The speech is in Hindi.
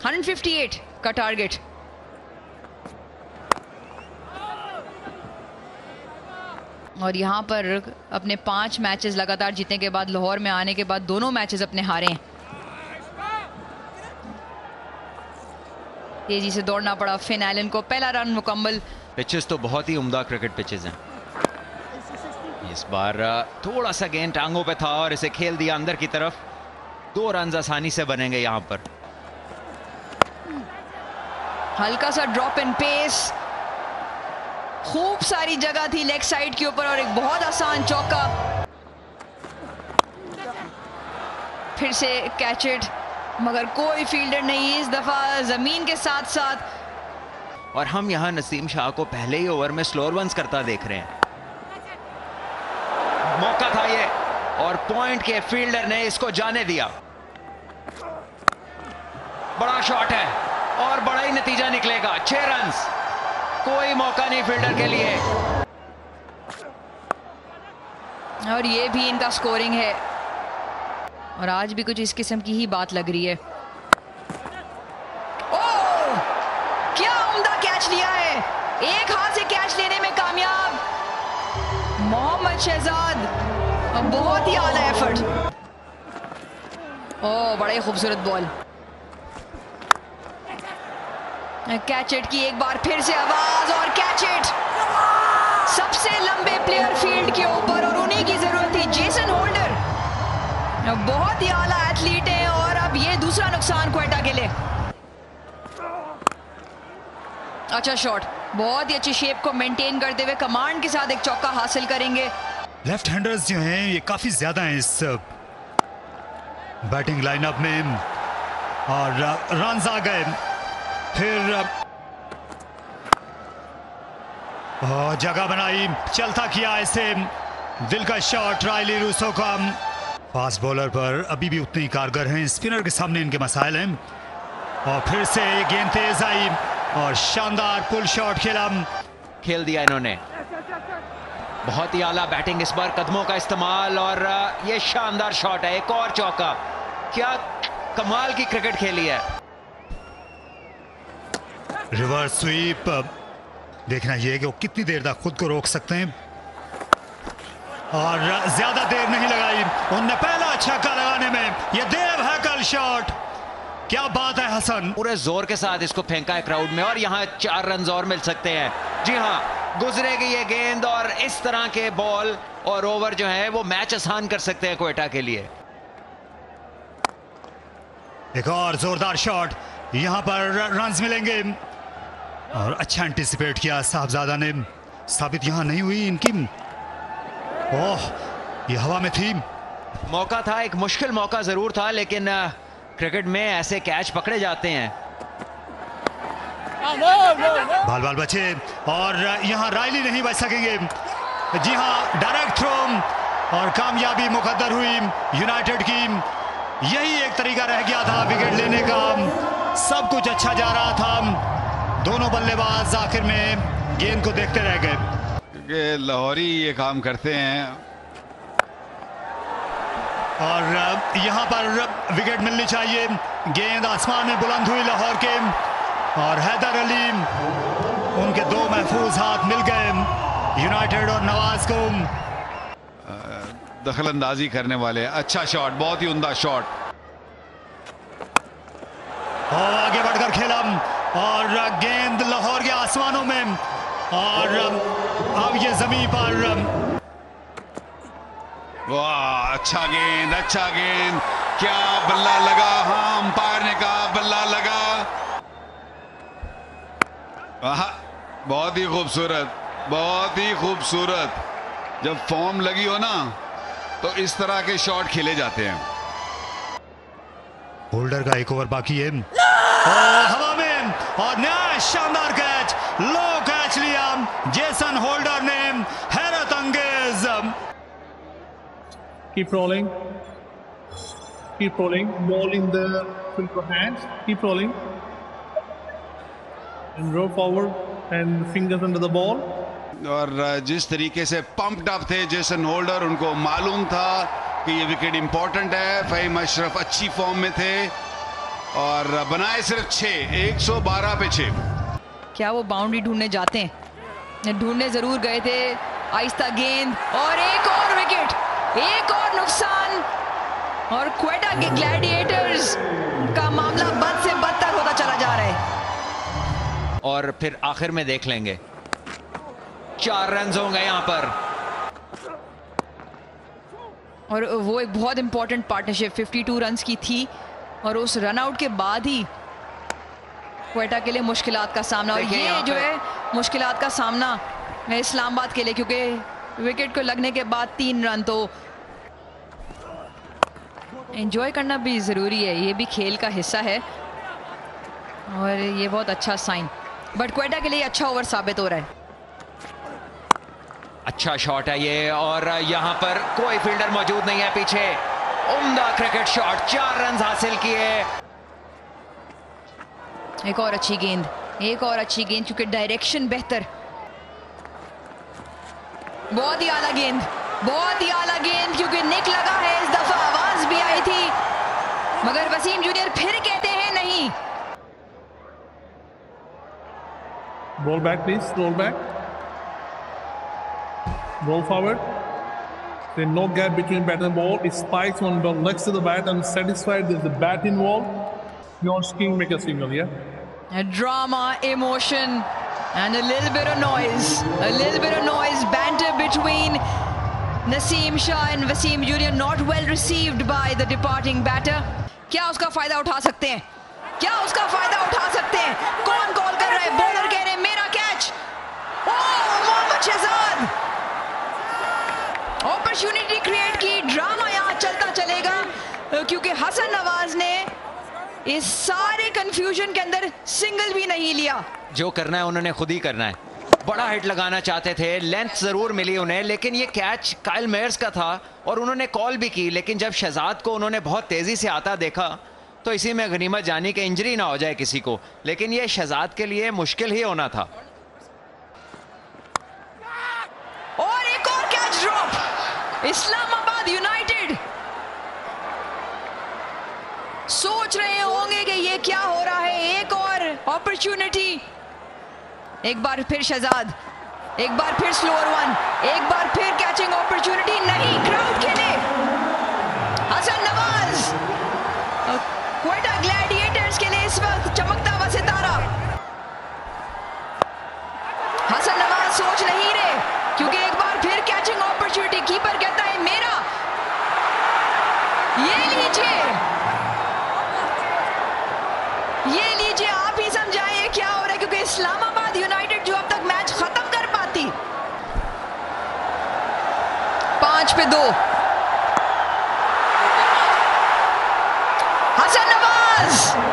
158 का टारगेट। और यहां पर अपने 5 मैचेस लगातार जीतने के बाद लाहौर में आने के बाद दोनों मैचेस अपने हारे हैं। तेजी से दौड़ना पड़ा फिन एलन को, पहला रन मुकम्मल। पिचेस तो बहुत ही उम्दा क्रिकेट पिचेस हैं। इस बार थोड़ा सा गेंद टांगों पे था और इसे खेल दिया अंदर की तरफ। 2 रन आसानी से बनेंगे यहां पर। हल्का सा ड्रॉप इन पेस, खूब सारी जगह थी लेग साइड के ऊपर और एक बहुत आसान चौका। फिर से कैच इट, मगर कोई फील्डर नहीं इस दफा जमीन के साथ साथ। और हम यहां नसीम शाह को पहले ही ओवर में स्लोअर वंस करता देख रहे हैं। मौका था ये और पॉइंट के फील्डर ने इसको जाने दिया। बड़ा शॉट है और बड़ा ही नतीजा निकलेगा। 6 रन, कोई मौका नहीं फील्डर के लिए। और ये भी इनका स्कोरिंग है और आज भी कुछ इस किस्म की ही बात लग रही है। ओह, क्या उम्दा कैच लिया है, एक हाथ से कैच लेने में कामयाब मोहम्मद शहजाद। बहुत ही आला एफर्ट। ओह, बड़ा ही खूबसूरत बॉल। कैच इट की एक बार फिर से आवाज और कैच इट। सबसे लंबे प्लेयर फील्ड के ऊपर और उन्हीं की जरूरत थी, जेसन होल्डर। बहुत ही आला एथलीट है और अब ये दूसरा नुकसान क्वेटा के लिए। अच्छा शॉट, बहुत ही अच्छी शेप को मेंटेन करते हुए कमांड के साथ एक चौका हासिल करेंगे। लेफ्ट हैंडर्स जो हैं ये काफी ज्यादा हैं इस बैटिंग लाइनअप में और रन्स आ गए। फिर जगह बनाई, चलता किया इसे, दिल का शॉट रायली रूसो का। फास्ट बॉलर पर अभी भी उतने ही कारगर हैं, स्पिनर के सामने इनके मसाइल हैं। और फिर से गेंद तेज आई और शानदार पुल शॉट खेल दिया इन्होंने। बहुत ही आला बैटिंग इस बार, कदमों का इस्तेमाल और ये शानदार शॉट है। एक और चौका, क्या कमाल की क्रिकेट खेली है। रिवर्स स्वीप, देखना यह है कि वो कितनी देर तक खुद को रोक सकते हैं और ज्यादा देर नहीं लगाई उनने पहला छक्का लगाने में। यह देव हैकल शॉट, क्या बात है हसन। पूरे जोर के साथ इसको फेंका है क्राउड में और यहां 4 रन और मिल सकते हैं। जी हां, गुजरेगी ये गेंद और इस तरह के बॉल और ओवर जो है वो मैच आसान कर सकते हैं क्वेटा के लिए। एक और जोरदार शॉट, यहां पर रन्स मिलेंगे और अच्छा एंटिसिपेट किया साहबजादा ने। साबित यहां नहीं हुई इनकी। ओह, ये हवा में थी। मौका था, एक मुश्किल मौका जरूर था, लेकिन क्रिकेट में ऐसे कैच पकड़े जाते हैं। बाल बाल बचे और यहां रायली नहीं बच सकेंगे। जी हां, डायरेक्ट थ्रो और कामयाबी मुकद्दर हुई यूनाइटेड की। यही एक तरीका रह गया था विकेट लेने का। सब कुछ अच्छा जा रहा था, दोनों बल्लेबाज आखिर में गेंद को देखते रह गए। क्योंकि लाहौरी ये काम करते हैं। और यहां पर विकेट मिलनी चाहिए। गेंद आसमान में बुलंद हुई लाहौर के और हैदर अली, उनके 2 महफूज हाथ मिल गए यूनाइटेड और नवाज को। दखल अंदाजी करने वाले, अच्छा शॉट, बहुत ही उम्दा शॉट। और आगे बढ़कर खेला और गेंद लाहौर के आसमानों में और अब ये जमीन पर। वाह, अच्छा गेंद, अच्छा गेंद, क्या बल्ला लगा। हाँ, अंपायर ने कहा बल्ला लगा। वाह, बहुत ही खूबसूरत, बहुत ही खूबसूरत। जब फॉर्म लगी हो ना तो इस तरह के शॉट खेले जाते हैं। होल्डर का एक ओवर बाकी है और हवा में और नया शानदार कैच, लो कैच लिया जेसन होल्डर ने, हैरत अंगेज। Keep rolling. Keep rolling. Ball in the filter hands. Keep rolling. And roll forward and fingers under the ball. और जिस तरीके से पंप्ड अप थे जेसन होल्डर, उनको मालूम था कि ये विकेट इंपॉर्टेंट है। फहीम अशरफ अच्छी फॉर्म में थे और बनाए सिर्फ 6, 112 पे 6। क्या वो बाउंड्री ढूंढने जाते हैं? ढूंढने जरूर गए थे। आहिस्ता गेंद और एक और विकेट, एक और नुकसान, और क्वेटा के ग्लैडिएटर्स का मामला बद से बदतर होता चला जा रहा है। और फिर आखिर में देख लेंगे। 4 रन होंगे यहां पर, और वो एक बहुत इंपॉर्टेंट पार्टनरशिप 52 रन्स की थी, और उस रन आउट के बाद ही क्वेटा के लिए मुश्किलात का सामना। और ये जो है मुश्किलात का सामना है इस्लामाबाद के लिए, क्योंकि विकेट को लगने के बाद 3 रन, तो एंजॉय करना भी ज़रूरी है, ये भी खेल का हिस्सा है, और ये बहुत अच्छा साइन। बट क्वेटा के लिए अच्छा ओवर साबित हो रहा है। अच्छा शॉट है ये, और यहां पर कोई फील्डर मौजूद नहीं है पीछे। उम्दा क्रिकेट शॉट, 4 रन हासिल किए। एक और अच्छी गेंद, एक और अच्छी गेंद, क्योंकि डायरेक्शन बेहतर। बहुत ही आला गेंद, बहुत ही आला गेंद, क्योंकि निक लगा है। इस दफा आवाज भी आई थी, मगर वसीम जूनियर फिर कहते हैं नहीं। Roll back, please. Roll back. Roll forward. There's no gap between bat and ball. It spikes on the next to the bat and satisfied there's the bat involved. Your king make a signal, yeah? A drama, emotion, and a little bit of noise. A little bit of noise. Banter between Naseem Shah and Wasim Junior not well received by the departing batter. क्या उसका फायदा उठा सकते हैं? क्या उसका फायदा उठा सकते हैं? कौन कॉल कर रहा है? बॉलर कह रहे हैं मेरा कैच। ओह, मोहम्मद शहजाद अपॉर्चुनिटी क्रिएट की। ड्रामा यहाँ चलता चलेगा, क्योंकि हसन नवाज ने इस सारे कंफ्यूजन के अंदर सिंगल भी नहीं लिया। जो करना है उन्होंने खुद ही करना है। बड़ा हिट लगाना चाहते थे, लेंथ जरूर मिली उन्हें, लेकिन ये कैच काइल मेयर्स का था और उन्होंने कॉल भी की। लेकिन जब शहजाद को उन्होंने बहुत तेजी से आता देखा तो इसी में गनीमत जानी कि इंजरी ना हो जाए किसी को, लेकिन ये शहजाद के लिए मुश्किल ही होना था। और एक और कैच ड्रॉप। इस्लामाबाद यूनाइटेड सोच रहे होंगे कि ये क्या हो रहा है। एक और अपॉर्चुनिटी, एक बार फिर शहजाद, एक बार फिर स्लोअर वन, एक बार फिर कैचिंग अपॉर्चुनिटी। नहीं, क्राउड के लिए हसन नवाज, क्वेटा ग्लैडिएटर्स के लिए इस वक्त चमकता हुआ सितारा। हसन नवाज सोच नहीं रहे, क्योंकि एक बार फिर कैचिंग अपॉर्चुनिटी। कीपर कहता है मेरा, ये लीजिए, ये लीजिए, आप ही समझाइए क्या हो रहा है, क्योंकि इस्लामाबाद यूनाइटेड जो अब तक मैच खत्म कर पाती, 5 पे 2। हसन नवाज